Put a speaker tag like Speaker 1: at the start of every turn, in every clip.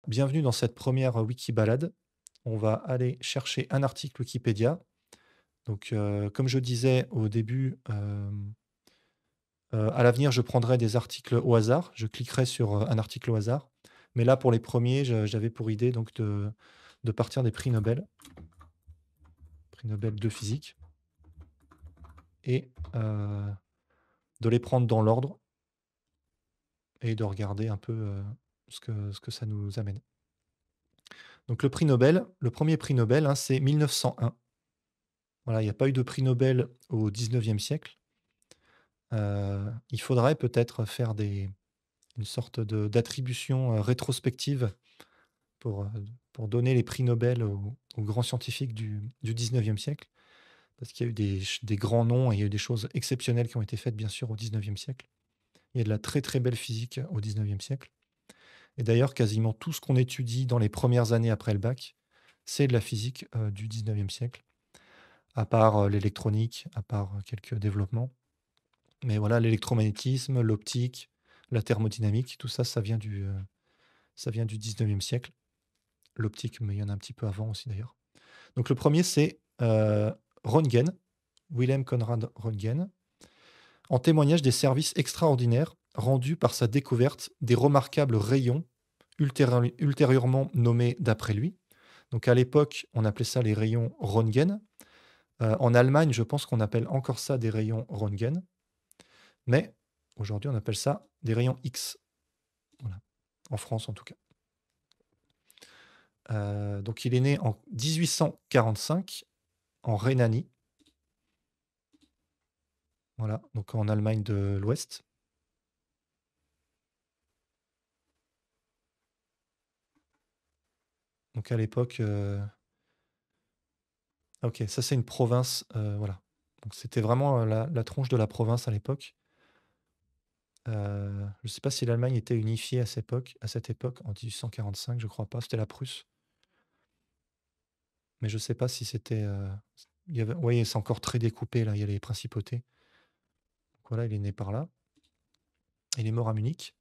Speaker 1: bienvenue dans cette première Wiki-balade. On va aller chercher un article Wikipédia. Donc, comme je disais au début, à l'avenir, je prendrai des articles au hasard. Je cliquerai sur, un article au hasard. Mais là, pour les premiers, j'avais pour idée donc de partir des prix Nobel de physique et de les prendre dans l'ordre et de regarder un peu, ce que ça nous amène. Donc le prix Nobel, le premier prix Nobel, hein, c'est 1901. Voilà, il n'y a pas eu de prix Nobel au 19e siècle. Il faudrait peut-être faire une sorte d'attribution, rétrospective pour, heu, pour donner les prix Nobel aux grands scientifiques du 19e siècle. Parce qu'il y a eu des grands noms et il y a eu des choses exceptionnelles qui ont été faites, bien sûr, au 19e siècle. Il y a de la très, très belle physique au 19e siècle et d'ailleurs, quasiment tout ce qu'on étudie dans les premières années après le bac, c'est de la physique, du 19e siècle, à part, l'électronique, à part, quelques développements. Mais voilà, l'électromagnétisme, l'optique, la thermodynamique, tout ça, ça vient du 19e siècle. L'optique, mais il y en a un petit peu avant aussi d'ailleurs. Donc le premier, c'est Röntgen, Wilhelm Conrad Röntgen, en témoignage des services extraordinaires rendus par sa découverte des remarquables rayons ultérieurement nommés d'après lui. Donc à l'époque, on appelait ça les rayons Röntgen. En Allemagne, je pense qu'on appelle encore ça des rayons Röntgen. Mais aujourd'hui, on appelle ça des rayons X. Voilà. En France, en tout cas. Donc il est né en 1845 en Rhénanie. Voilà, donc en Allemagne de l'Ouest. Donc à l'époque, OK, ça c'est une province, voilà. Donc c'était vraiment, la tronche de la province à l'époque. Je ne sais pas si l'Allemagne était unifiée à cette époque, en 1845, je crois pas, c'était la Prusse. Mais je ne sais pas si c'était, il y avait, vous voyez, c'est encore très découpé là, il y a les principautés. Donc voilà, il est né par là. Il est mort à Munich.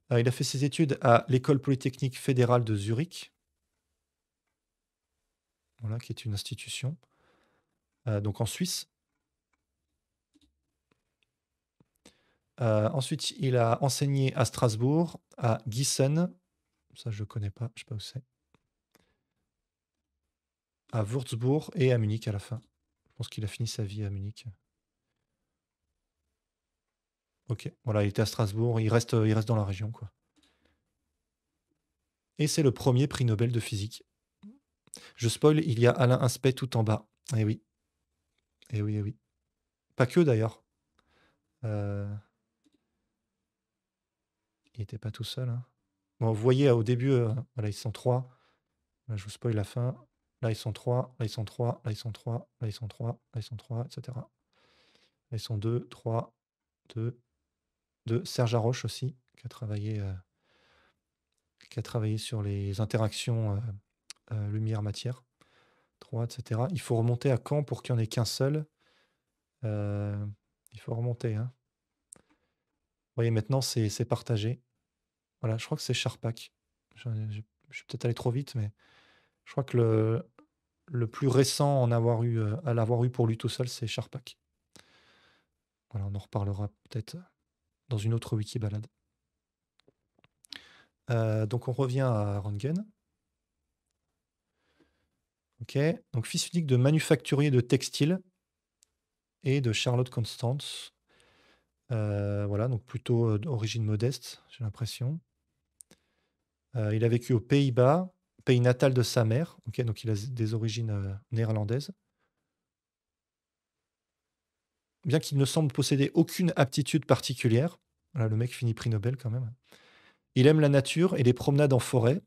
Speaker 1: Il a fait ses études à l'École polytechnique fédérale de Zurich, voilà, qui est une institution, donc en Suisse. Ensuite, il a enseigné à Strasbourg, à Gießen, ça je ne connais pas, je ne sais pas où c'est, à Würzburg et à Munich à la fin. Je pense qu'il a fini sa vie à Munich. OK, voilà, il était à Strasbourg, il reste dans la région, quoi. Et c'est le premier prix Nobel de physique. Je spoil, il y a Alain Aspect tout en bas. Eh oui, eh oui, eh oui. Pas que d'ailleurs. Heu, il n'était pas tout seul, hein. Bon, vous voyez, au début, voilà, ils sont 3. Là, je vous spoil la fin. Là, ils sont 3. Là, ils sont 3. Là, ils sont 3. Là, ils sont 3. Là, ils sont 3, et cetera. Là, ils sont 2, 3, 2, 2. Serge Haroche aussi, qui a travaillé sur les interactions, lumière-matière. 3, et cetera. Il faut remonter à quand pour qu'il n'y en ait qu'un seul? Heu, il faut remonter, hein. Vous voyez, maintenant, c'est partagé. Voilà, je crois que c'est Charpak. Je suis peut-être allé trop vite, mais je crois que le plus récent à l'avoir eu pour lui tout seul, c'est Charpak. Voilà, on en reparlera peut-être dans une autre Wiki-balade. Donc on revient à Röntgen. OK, donc fils unique de manufacturier de textile et de Charlotte Constance. Voilà, donc plutôt, d'origine modeste, j'ai l'impression. Il a vécu aux Pays-Bas, pays natal de sa mère. OK, donc il a des origines, néerlandaises. Bien qu'il ne semble posséder aucune aptitude particulière, voilà, le mec finit prix Nobel quand même. Il aime la nature et les promenades en forêt.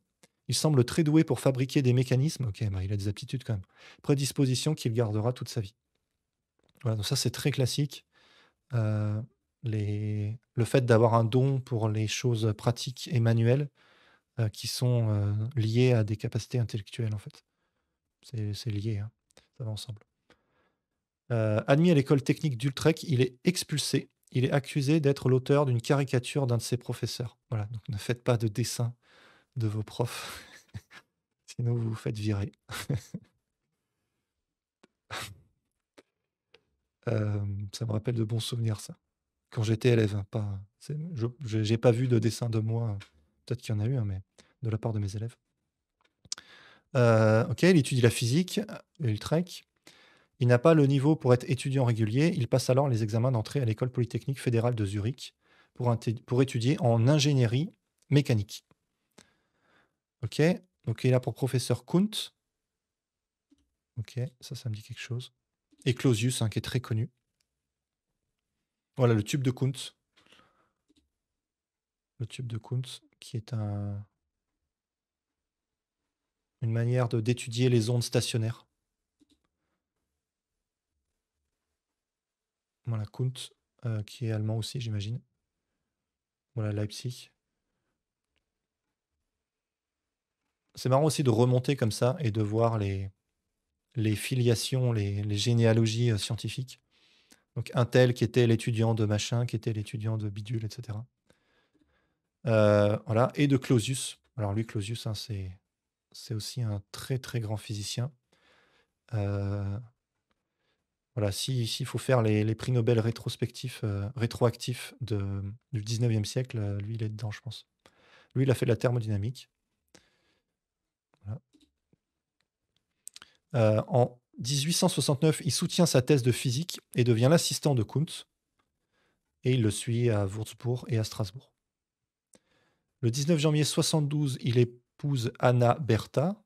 Speaker 1: Il semble très doué pour fabriquer des mécanismes. OK, bah, il a des aptitudes quand même. Prédisposition qu'il gardera toute sa vie. Voilà, donc ça, c'est très classique. Heu, le fait d'avoir un don pour les choses pratiques et manuelles, qui sont, liées à des capacités intellectuelles, en fait. C'est lié, hein, ça va ensemble. Admis à l'école technique d'Utrecht, il est expulsé. Il est accusé d'être l'auteur d'une caricature d'un de ses professeurs. Voilà, donc ne faites pas de dessin de vos profs. Sinon, vous vous faites virer. Ça me rappelle de bons souvenirs, ça. Quand j'étais élève, hein, pas, j'ai pas vu de dessin de moi, peut-être qu'il y en a eu, hein, mais de la part de mes élèves. Ok, il étudie la physique et le trek. Il n'a pas le niveau pour être étudiant régulier. Il passe alors les examens d'entrée à l'école polytechnique fédérale de Zurich pour étudier en ingénierie mécanique. Ok, donc il a pour professeur Kunt. Ok, ça me dit quelque chose. Et Clausius, hein, qui est très connu. Voilà, le tube de Kunt. Le tube de Kunt, qui est une manière d'étudier les ondes stationnaires. Voilà, Kunt, qui est allemand aussi, j'imagine. Voilà, Leipzig. C'est marrant aussi de remonter comme ça et de voir les filiations, les généalogies scientifiques. Donc un tel qui était l'étudiant de machin, qui était l'étudiant de bidule, etc. Voilà, et de Clausius. Alors lui, Clausius, hein, c'est aussi un très très grand physicien. Voilà, s'il faut faire les prix Nobel rétrospectifs, rétroactifs du 19e siècle, lui, il est dedans, je pense. Lui, il a fait de la thermodynamique. Voilà. En 1869, il soutient sa thèse de physique et devient l'assistant de Kuntz. Et il le suit à Würzburg et à Strasbourg. Le 19 janvier 72, il épouse Anna Bertha.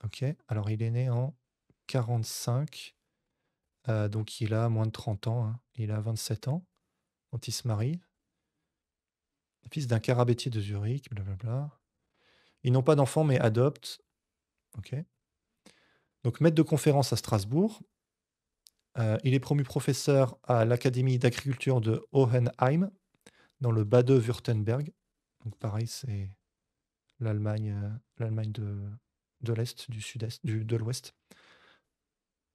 Speaker 1: Ok, alors il est né en 45, donc il a moins de 30 ans, hein. Il a 27 ans quand il se marie. Fils d'un carabettier de Zurich, blablabla. Ils n'ont pas d'enfants, mais adoptent. Ok. Donc maître de conférence à Strasbourg. Il est promu professeur à l'Académie d'agriculture de Hohenheim, dans le Bade-Württemberg. Donc pareil, c'est l'Allemagne de l'Est, du Sud-Est, de l'Ouest.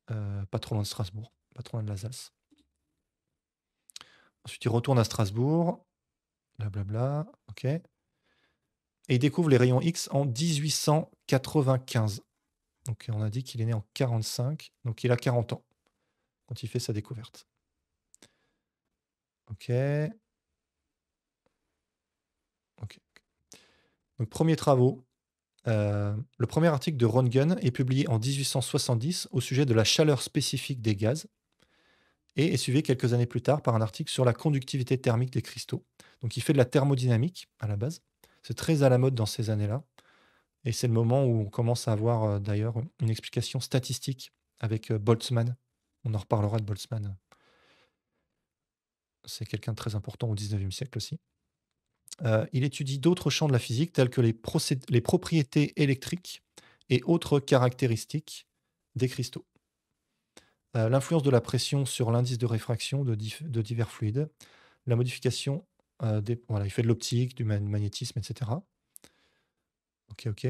Speaker 1: Pas trop loin de Strasbourg, pas trop loin de l'Alsace. Ensuite, il retourne à Strasbourg, blablabla, ok. Et il découvre les rayons X en 1895. Donc on a dit qu'il est né en 45, donc il a 40 ans quand il fait sa découverte. Ok. Ok. Donc premiers travaux. Le premier article de Röntgen est publié en 1870 au sujet de la chaleur spécifique des gaz et est suivi quelques années plus tard par un article sur la conductivité thermique des cristaux. Donc il fait de la thermodynamique à la base. C'est très à la mode dans ces années-là. Et c'est le moment où on commence à avoir d'ailleurs une explication statistique avec Boltzmann. On en reparlera de Boltzmann. C'est quelqu'un de très important au 19e siècle aussi. Il étudie d'autres champs de la physique tels que les propriétés électriques et autres caractéristiques des cristaux. L'influence de la pression sur l'indice de réfraction de divers fluides, la modification voilà, il fait de l'optique, du magnétisme, etc. Ok.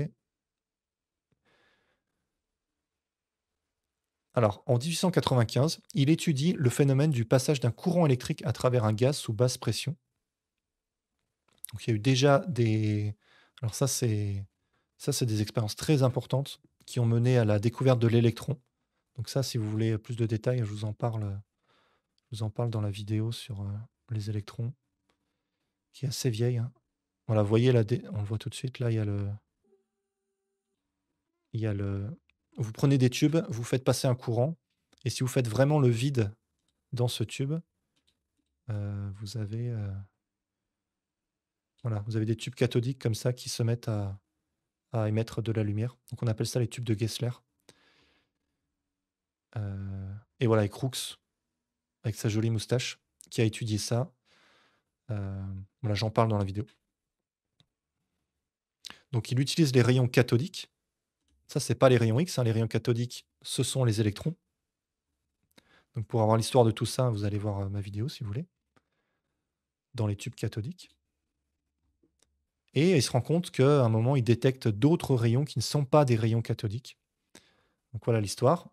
Speaker 1: Alors, en 1895, il étudie le phénomène du passage d'un courant électrique à travers un gaz sous basse pression. Donc, il y a eu déjà des... Alors ça, c'est des expériences très importantes qui ont mené à la découverte de l'électron. Donc ça, si vous voulez plus de détails, je vous en parle dans la vidéo sur les électrons, qui est assez vieille, hein. Voilà, vous voyez, là, on le voit tout de suite, là, il y a vous prenez des tubes, vous faites passer un courant, et si vous faites vraiment le vide dans ce tube, vous avez, voilà, vous avez des tubes cathodiques comme ça qui se mettent à émettre de la lumière. Donc on appelle ça les tubes de Gessler. Et voilà, et Crookes, avec sa jolie moustache, qui a étudié ça. Voilà, j'en parle dans la vidéo. Donc il utilise les rayons cathodiques. Ça, c'est pas les rayons X, hein. Les rayons cathodiques, ce sont les électrons. Donc pour avoir l'histoire de tout ça, vous allez voir ma vidéo si vous voulez, dans les tubes cathodiques. Et il se rend compte qu'à un moment, il détecte d'autres rayons qui ne sont pas des rayons cathodiques. Donc voilà l'histoire.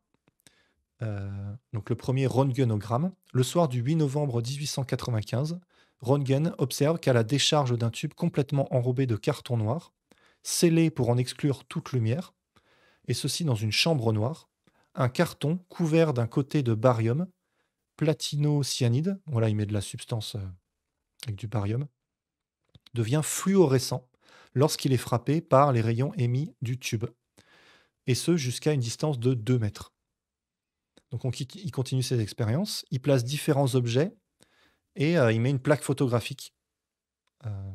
Speaker 1: Donc le premier röntgenogramme. Le soir du 8 novembre 1895, Röntgen observe qu'à la décharge d'un tube complètement enrobé de carton noir, scellé pour en exclure toute lumière, et ceci dans une chambre noire, un carton couvert d'un côté de barium, platinocyanide, voilà, il met de la substance avec du barium, devient fluorescent lorsqu'il est frappé par les rayons émis du tube, et ce jusqu'à une distance de 2 mètres. Donc il continue ses expériences, il place différents objets et il met une plaque photographique euh,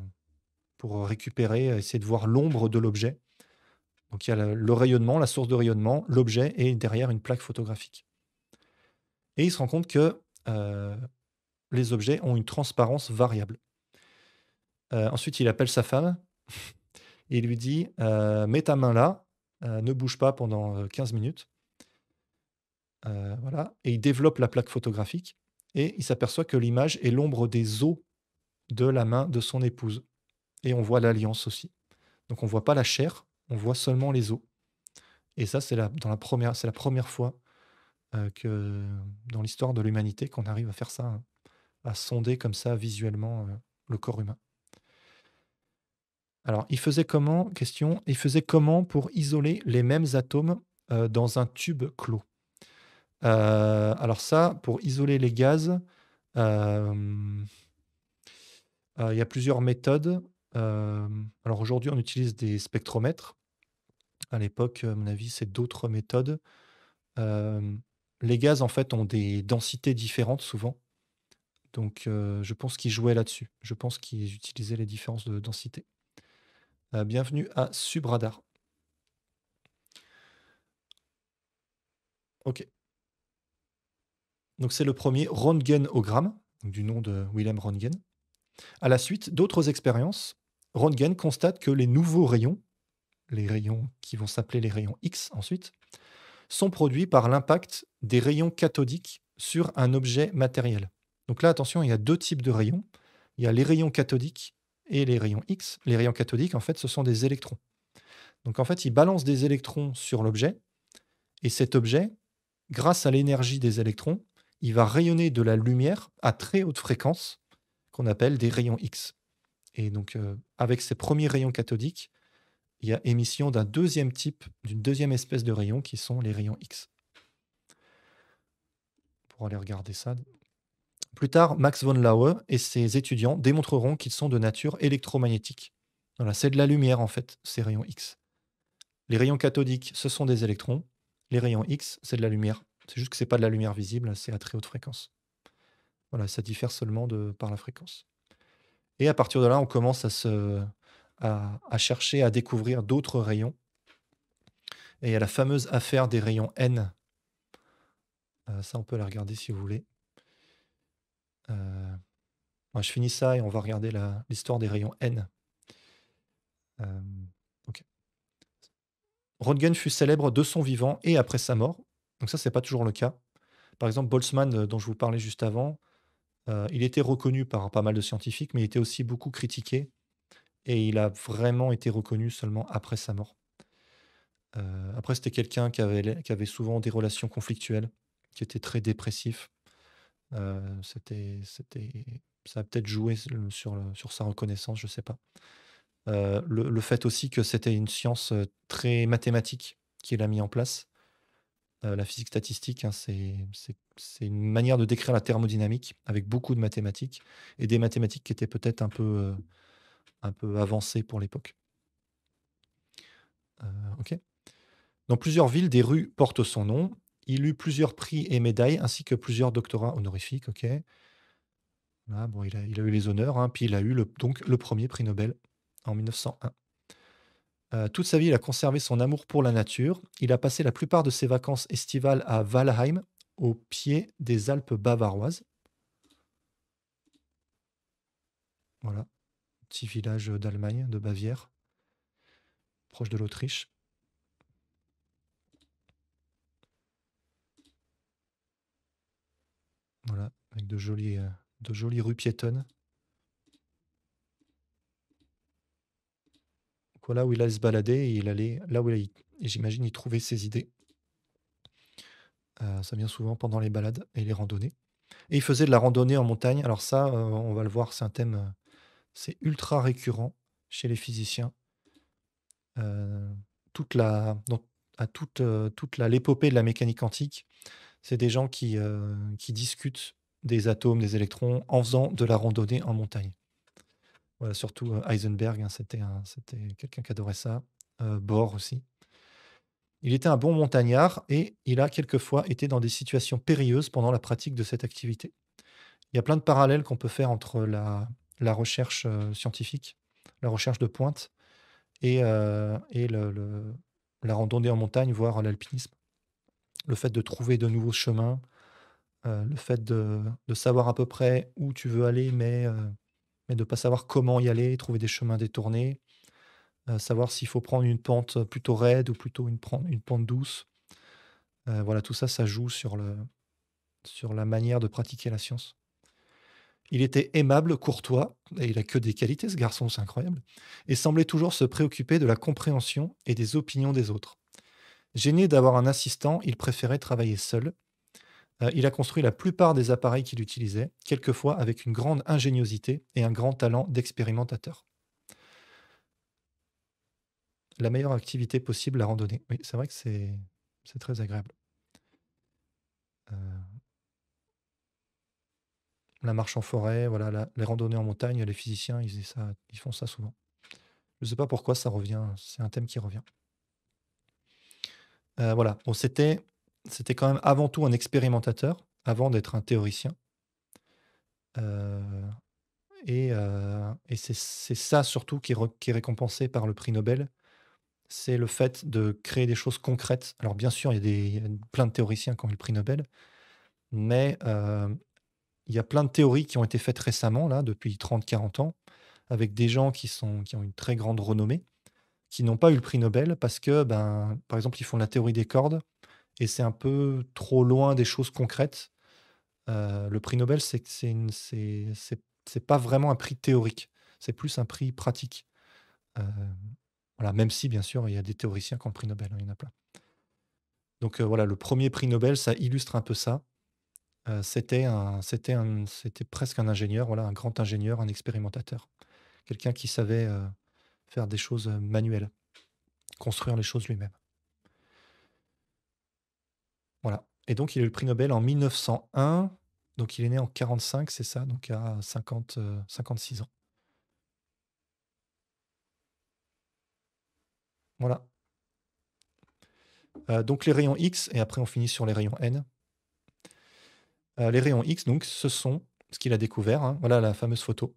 Speaker 1: pour récupérer, essayer de voir l'ombre de l'objet. Donc il y a le rayonnement, la source de rayonnement, l'objet et derrière une plaque photographique. Et il se rend compte que les objets ont une transparence variable. Ensuite, il appelle sa femme et il lui dit mets ta main là, ne bouge pas pendant 15 minutes. Voilà. Et il développe la plaque photographique et il s'aperçoit que l'image est l'ombre des os de la main de son épouse. Et on voit l'alliance aussi. Donc on voit pas la chair, on voit seulement les os. Et ça, c'est la première fois que dans l'histoire de l'humanité qu'on arrive à faire ça, hein, à sonder comme ça visuellement le corps humain. Alors, il faisait comment? Question. Il faisait comment pour isoler les mêmes atomes dans un tube clos? Alors ça, pour isoler les gaz, euh, il y a plusieurs méthodes. Alors aujourd'hui, on utilise des spectromètres. À l'époque, à mon avis, c'est d'autres méthodes. Euh, les gaz, en fait, ont des densités différentes souvent. Donc, je pense qu'ils jouaient là-dessus. Je pense qu'ils utilisaient les différences de densité. Bienvenue à Subradar. Ok. Donc, c'est le premier Röntgenogramme, donc du nom de Wilhelm Röntgen. À la suite d'autres expériences, Röntgen constate que les nouveaux rayons, les rayons qui vont s'appeler les rayons X ensuite, sont produits par l'impact des rayons cathodiques sur un objet matériel. Donc là, attention, il y a deux types de rayons. Il y a les rayons cathodiques et les rayons X. Les rayons cathodiques, en fait, ce sont des électrons. Donc en fait, ils balancent des électrons sur l'objet, et cet objet, grâce à l'énergie des électrons, il va rayonner de la lumière à très haute fréquence, qu'on appelle des rayons X. Et donc, avec ces premiers rayons cathodiques, il y a émission d'un deuxième type, d'une deuxième espèce de rayons qui sont les rayons X. Pour aller regarder ça. Plus tard, Max von Laue et ses étudiants démontreront qu'ils sont de nature électromagnétique. Voilà, c'est de la lumière en fait, ces rayons X. Les rayons cathodiques, ce sont des électrons. Les rayons X, c'est de la lumière. C'est juste que c'est pas de la lumière visible, c'est à très haute fréquence. Voilà, ça diffère seulement par la fréquence. Et à partir de là, on commence à chercher à découvrir d'autres rayons. Et il y a la fameuse affaire des rayons N. Ça, on peut la regarder si vous voulez. Moi, je finis ça et on va regarder l'histoire des rayons N. Ok. Röntgen fut célèbre de son vivant et après sa mort. Donc ça, c'est pas toujours le cas. Par exemple, Boltzmann, dont je vous parlais juste avant, il était reconnu par pas mal de scientifiques, mais il était aussi beaucoup critiqué et il a vraiment été reconnu seulement après sa mort. Après, c'était quelqu'un qui avait souvent des relations conflictuelles, qui était très dépressif. Ça a peut-être joué sur sa reconnaissance, je ne sais pas. Le fait aussi que c'était une science très mathématique qu'il a mis en place. La physique statistique, hein, c'est une manière de décrire la thermodynamique avec beaucoup de mathématiques et des mathématiques qui étaient peut-être un peu avancées pour l'époque. Ok. Dans plusieurs villes, des rues portent son nom. Il eut plusieurs prix et médailles ainsi que plusieurs doctorats honorifiques. Ok. Là, bon, il a eu les honneurs, hein, puis il a eu donc le premier prix Nobel en 1901. Toute sa vie, il a conservé son amour pour la nature. Il a passé la plupart de ses vacances estivales à Walheim, au pied des Alpes bavaroises. Voilà, petit village d'Allemagne, de Bavière, proche de l'Autriche. Voilà, avec de jolies rues piétonnes. Donc voilà où il allait se balader et il allait là où et j'imagine il trouvait ses idées. Ça vient souvent pendant les balades et les randonnées. Et il faisait de la randonnée en montagne. Alors ça, on va le voir, c'est un thème, c'est ultra récurrent chez les physiciens. Heu, toute la donc à toute la l'épopée de la mécanique quantique, c'est des gens qui discutent des atomes, des électrons, en faisant de la randonnée en montagne. Voilà, surtout, Heisenberg, hein, c'était quelqu'un qui adorait ça, Bohr aussi. Il était un bon montagnard et il a quelquefois été dans des situations périlleuses pendant la pratique de cette activité. Il y a plein de parallèles qu'on peut faire entre la recherche, scientifique, la recherche de pointe et la randonnée en montagne, voire l'alpinisme. Le fait de trouver de nouveaux chemins, le fait de savoir à peu près où tu veux aller, mais de ne pas savoir comment y aller, trouver des chemins détournés, savoir s'il faut prendre une pente plutôt raide ou plutôt une pente douce. Voilà, tout ça, ça joue sur la manière de pratiquer la science. Il était aimable, courtois, et il a que des qualités ce garçon, c'est incroyable, et semblait toujours se préoccuper de la compréhension et des opinions des autres. Gêné d'avoir un assistant, il préférait travailler seul. Il a construit la plupart des appareils qu'il utilisait, quelquefois avec une grande ingéniosité et un grand talent d'expérimentateur. La meilleure activité possible, la randonnée. Oui, c'est vrai que c'est très agréable. Heu, la marche en forêt, voilà, les randonnées en montagne, les physiciens, ils font ça souvent. Je ne sais pas pourquoi ça revient, c'est un thème qui revient. Voilà, bon, c'était quand même avant tout un expérimentateur, avant d'être un théoricien, heu et c'est ça surtout qui est récompensé par le prix Nobel. C'est le fait de créer des choses concrètes. Alors bien sûr, il y a plein de théoriciens qui ont eu le prix Nobel, mais il y a plein de théories qui ont été faites récemment, là, depuis 30, 40 ans, avec des gens qui ont une très grande renommée, qui n'ont pas eu le prix Nobel parce que, ben, par exemple, ils font la théorie des cordes et c'est un peu trop loin des choses concrètes. Le prix Nobel, c'est pas vraiment un prix théorique, c'est plus un prix pratique. Heu, voilà, même si bien sûr, il y a des théoriciens qui ont le prix Nobel, hein, il y en a plein. Donc voilà, le premier prix Nobel, ça illustre un peu ça. C'était presque un ingénieur, voilà, un grand ingénieur, un expérimentateur. Quelqu'un qui savait, faire des choses, manuelles, construire les choses lui-même. Voilà, et donc il a eu le prix Nobel en 1901, donc il est né en 45, c'est ça? Donc à 56 ans. Voilà, donc les rayons X et après on finit sur les rayons N. Les rayons X donc ce sont ce qu'il a découvert, hein, voilà la fameuse photo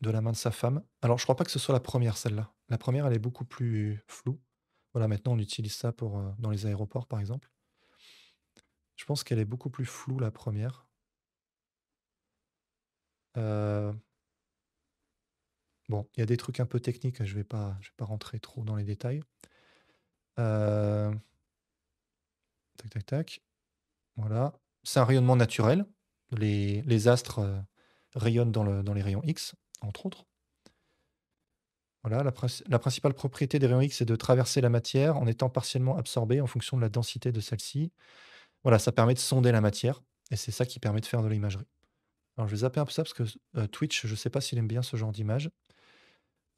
Speaker 1: de la main de sa femme. Alors je crois pas que ce soit la première celle-là. La première elle est beaucoup plus floue. Voilà, maintenant on utilise ça pour, dans les aéroports par exemple. Je pense qu'elle est beaucoup plus floue la première. Bon, il y a des trucs un peu techniques, je vais pas rentrer trop dans les détails. Heu, tac, tac, tac, voilà. C'est un rayonnement naturel. Les astres, rayonnent dans les rayons X, entre autres. Voilà, la principale propriété des rayons X, c'est de traverser la matière en étant partiellement absorbés en fonction de la densité de celle-ci. Voilà, ça permet de sonder la matière et c'est ça qui permet de faire de l'imagerie. Alors je vais zapper un peu ça parce que, Twitch, je ne sais pas s'il aime bien ce genre d'image.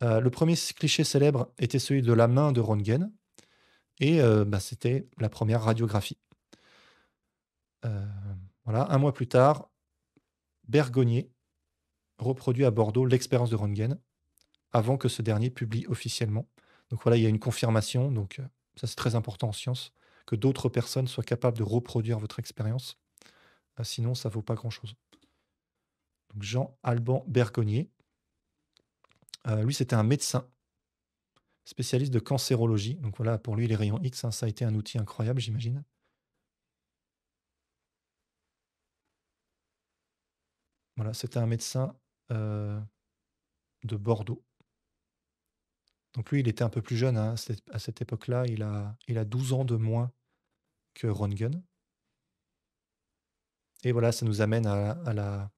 Speaker 1: Le 1er cliché célèbre était celui de la main de Röntgen et bah, c'était la première radiographie. Heu, voilà, un mois plus tard, Bergonié reproduit à Bordeaux l'expérience de Röntgen avant que ce dernier publie officiellement. Donc voilà, il y a une confirmation, donc ça c'est très important en science, que d'autres personnes soient capables de reproduire votre expérience, sinon ça vaut pas grand-chose. Donc Jean Alban Bergonié, lui c'était un médecin spécialiste de cancérologie. Donc voilà, pour lui les rayons X, hein, ça a été un outil incroyable, j'imagine. Voilà, c'était un médecin, heu, de Bordeaux. Donc lui, il était un peu plus jeune, hein, à cette époque-là, il a 12 ans de moins que Röntgen et voilà, ça nous amène à la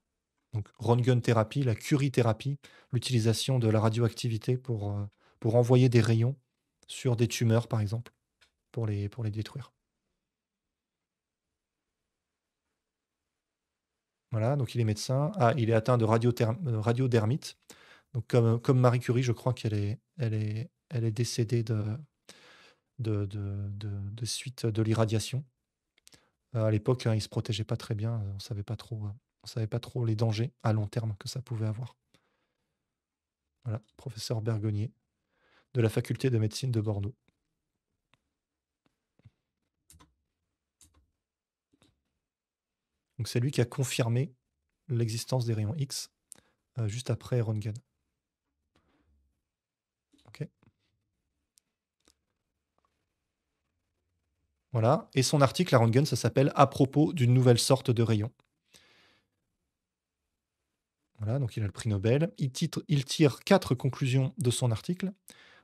Speaker 1: donc Röntgenthérapie, la Curie-thérapie, l'utilisation de la radioactivité pour envoyer des rayons sur des tumeurs, par exemple, pour les détruire. Voilà, donc il est médecin. Ah, il est atteint de radiodermite, Donc comme Marie Curie, je crois qu'elle est décédée de suite de l'irradiation. À l'époque, hein, ils se protégeaient pas très bien, on savait pas trop les dangers à long terme que ça pouvait avoir. Voilà, professeur Bergonnier de la faculté de médecine de Bordeaux. Donc c'est lui qui a confirmé l'existence des rayons X, juste après Röntgen. OK. Voilà, et son article à Röntgen, ça s'appelle «À propos d'une nouvelle sorte de rayon». Voilà, donc il a le prix Nobel. Il tire 4 conclusions de son article.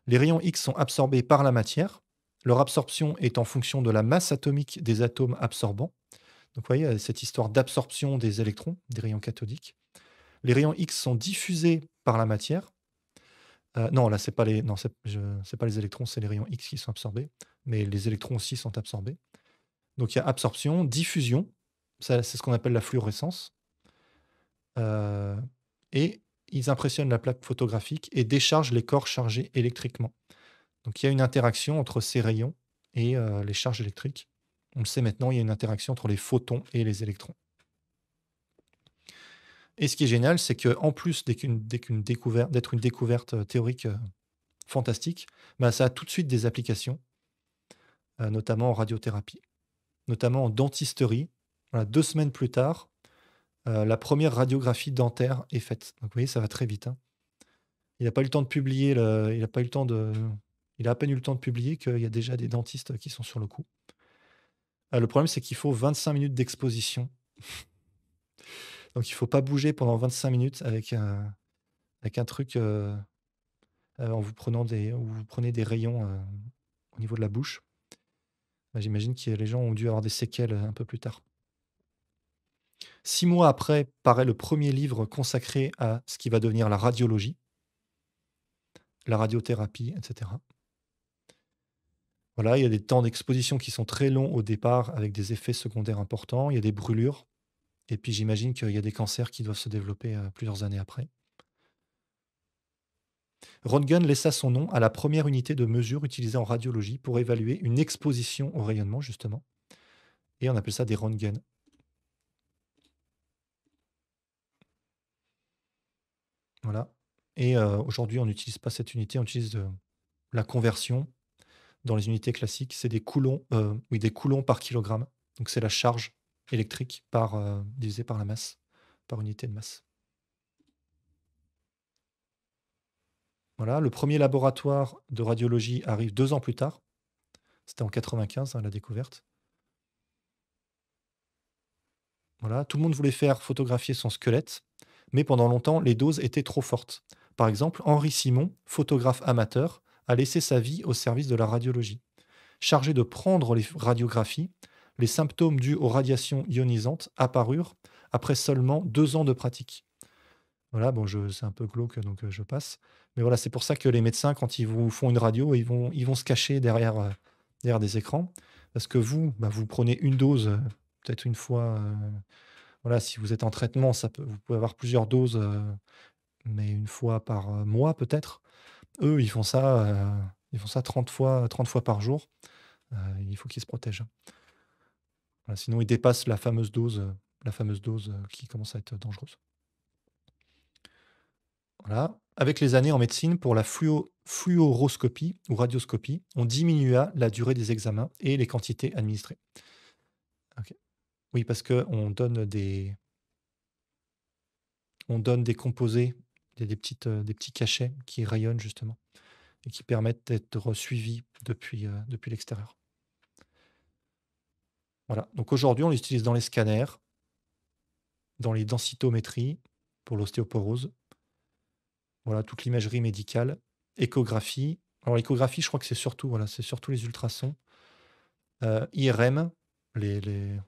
Speaker 1: Les rayons X sont absorbés par la matière. Leur absorption est en fonction de la masse atomique des atomes absorbants. Donc, vous voyez, cette histoire d'absorption des électrons, des rayons cathodiques. Les rayons X sont diffusés par la matière. Non, là, c'est pas les électrons, c'est les rayons X qui sont absorbés. Mais les électrons aussi sont absorbés. Donc, il y a absorption, diffusion. Ça, c'est ce qu'on appelle la fluorescence. Euh, et ils impressionnent la plaque photographique et déchargent les corps chargés électriquement. Donc il y a une interaction entre ces rayons et les charges électriques. On le sait maintenant, il y a une interaction entre les photons et les électrons. Et ce qui est génial, c'est qu'en plus d'être une découverte théorique fantastique, bah, ça a tout de suite des applications, notamment en radiothérapie, notamment en dentisterie. Voilà, 2 semaines plus tard, la première radiographie dentaire est faite. Donc vous voyez, ça va très vite, hein. Il n'a pas eu le temps de publier, il a à peine eu le temps de publier qu'il y a déjà des dentistes qui sont sur le coup. Le problème, c'est qu'il faut 25 minutes d'exposition. Donc il faut pas bouger pendant 25 minutes avec un truc, en vous prenant où vous prenez des rayons, au niveau de la bouche. Bah, j'imagine que les gens ont dû avoir des séquelles, un peu plus tard. 6 mois après paraît le premier livre consacré à ce qui va devenir la radiologie, la radiothérapie, et cetera. Voilà, il y a des temps d'exposition qui sont très longs au départ avec des effets secondaires importants. Il y a des brûlures et puis j'imagine qu'il y a des cancers qui doivent se développer, plusieurs années après. Röntgen laissa son nom à la première unité de mesure utilisée en radiologie pour évaluer une exposition au rayonnement, justement, et on appelle ça des Röntgen. Voilà, et aujourd'hui, on n'utilise pas cette unité, on utilise, la conversion dans les unités classiques, c'est des coulombs, oui, des coulombs par kilogramme. Donc c'est la charge électrique divisée par la masse, par unité de masse. Voilà, le premier laboratoire de radiologie arrive 2 ans plus tard. C'était en 95, hein, la découverte. Voilà, tout le monde voulait faire photographier son squelette, mais pendant longtemps, les doses étaient trop fortes. Par exemple, Henri Simon, photographe amateur, a laissé sa vie au service de la radiologie. Chargé de prendre les radiographies, les symptômes dus aux radiations ionisantes apparurent après seulement 2 ans de pratique. Voilà, bon, c'est un peu glauque, donc je passe. Mais voilà, c'est pour ça que les médecins, quand ils vous font une radio, ils vont se cacher derrière des écrans. Parce que vous, bah, vous prenez une dose, peut-être une fois. Voilà, si vous êtes en traitement, vous pouvez avoir plusieurs doses, mais une fois par mois peut-être. Eux, ils font ça 30 fois par jour. Il faut qu'ils se protègent. Voilà, sinon ils dépassent la fameuse dose qui commence à être dangereuse. Voilà. Avec les années en médecine, pour la fluoroscopie ou radioscopie, on diminua la durée des examens et les quantités administrées. Ok. Oui, parce qu'on donne des composés, des petits cachets qui rayonnent justement et qui permettent d'être suivis depuis l'extérieur. Voilà. Donc aujourd'hui, on l'utilise dans les scanners, dans les densitométries pour l'ostéoporose. Voilà, toute l'imagerie médicale, échographie. Alors l'échographie, je crois que c'est surtout les ultrasons. IRM, voilà,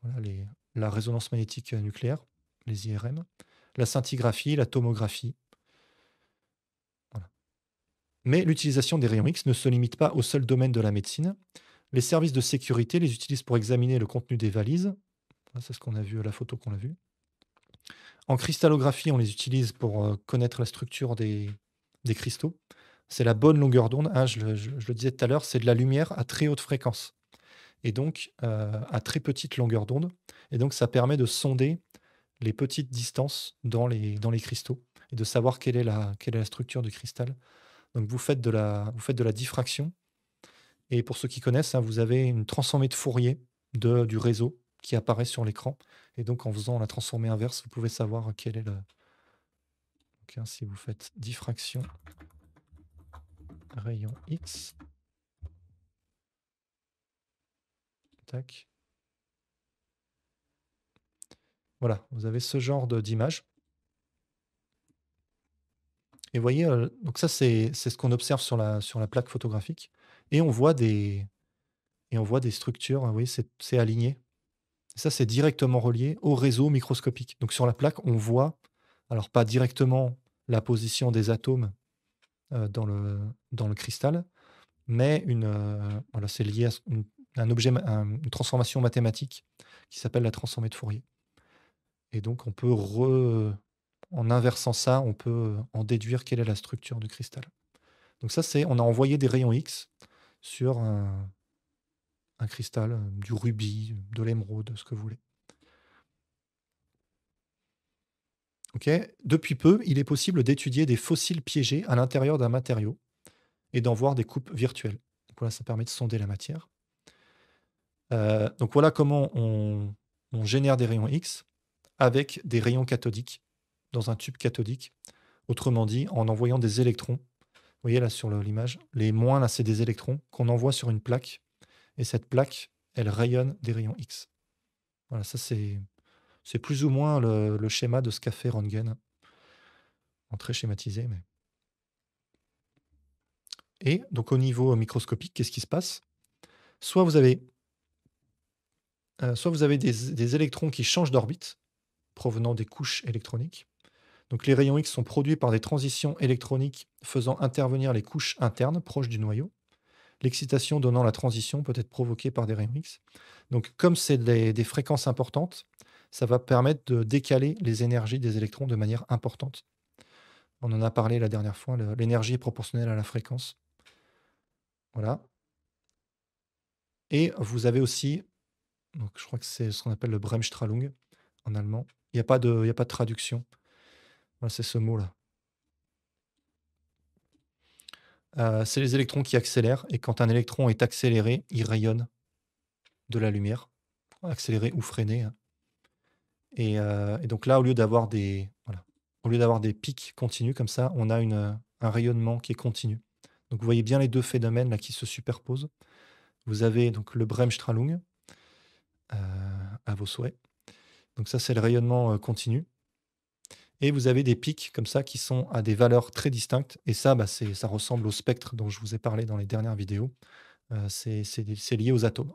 Speaker 1: la résonance magnétique nucléaire, les IRM, la scintigraphie, la tomographie. Voilà. Mais l'utilisation des rayons X ne se limite pas au seul domaine de la médecine. Les services de sécurité les utilisent pour examiner le contenu des valises. C'est ce qu'on a vu, la photo qu'on a vue. En cristallographie, on les utilise pour connaître la structure des des cristaux. C'est la bonne longueur d'onde, hein, je le disais tout à l'heure, c'est de la lumière à très haute fréquence et donc à très petite longueur d'onde et donc ça permet de sonder les petites distances dans les cristaux et de savoir quelle est la structure du cristal. Donc vous faites de la diffraction et pour ceux qui connaissent, hein, vous avez une transformée de Fourier du réseau qui apparaît sur l'écran et donc en faisant la transformée inverse, vous pouvez savoir quel est le donc, hein, si vous faites diffraction rayon X, tac, voilà, vous avez ce genre d'image et vous voyez, donc ça c'est ce qu'on observe sur la plaque photographique et on voit des structures, vous voyez, c'est aligné. Ça, c'est directement relié au réseau microscopique. Donc sur la plaque, on voit, alors pas directement la position des atomes, dans le cristal, mais voilà, c'est lié à un objet une transformation mathématique qui s'appelle la transformée de Fourier et donc en inversant ça, on peut en déduire quelle est la structure du cristal. Donc ça, on a envoyé des rayons X sur un cristal, du rubis, de l'émeraude, ce que vous voulez. OK? Depuis peu, il est possible d'étudier des fossiles piégés à l'intérieur d'un matériau et d'en voir des coupes virtuelles. Donc voilà, ça permet de sonder la matière. Donc voilà comment on génère des rayons X avec des rayons cathodiques dans un tube cathodique. Autrement dit, en envoyant des électrons. Vous voyez là sur l'image, les moins là, c'est des électrons qu'on envoie sur une plaque et cette plaque, elle rayonne des rayons X. Voilà, ça c'est plus ou moins le schéma de ce qu'a fait Röntgen, en très schématisé, mais et donc au niveau microscopique, qu'est-ce qui se passe? Soit vous avez, soit vous avez des électrons qui changent d'orbite, provenant des couches électroniques. Donc les rayons X sont produits par des transitions électroniques faisant intervenir les couches internes proches du noyau. L'excitation donnant la transition peut être provoquée par des rayons X. Donc comme c'est des fréquences importantes, ça va permettre de décaler les énergies des électrons de manière importante. On en a parlé la dernière fois, l'énergie est proportionnelle à la fréquence. Voilà. Et vous avez aussi, donc je crois que c'est ce qu'on appelle le Bremsstrahlung en allemand. Il y a pas de traduction. Voilà, c'est ce mot-là. C'est les électrons qui accélèrent et quand un électron est accéléré, il rayonne de la lumière, accéléré ou freiné, hein. Et donc là, au lieu d'avoir des pics continus comme ça, on a un rayonnement qui est continu. Donc vous voyez bien les 2 phénomènes là qui se superposent. Vous avez donc le Bremsstrahlung, heu, à vos souhaits. Donc ça, c'est le rayonnement, continu et vous avez des pics comme ça qui sont à des valeurs très distinctes et ça, bah, ça ressemble au spectre dont je vous ai parlé dans les dernières vidéos. C'est lié aux atomes.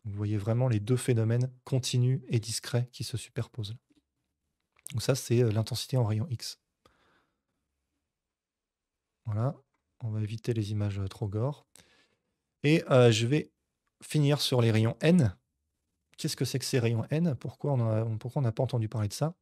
Speaker 1: Vous voyez vraiment les 2 phénomènes continus et discrets qui se superposent. Donc ça, c'est, l'intensité en rayon X. Voilà, on va éviter les images, trop gore et je vais finir sur les rayons N. Qu'est-ce que c'est que ces rayons N? Pourquoi on n'a pas entendu parler de ça?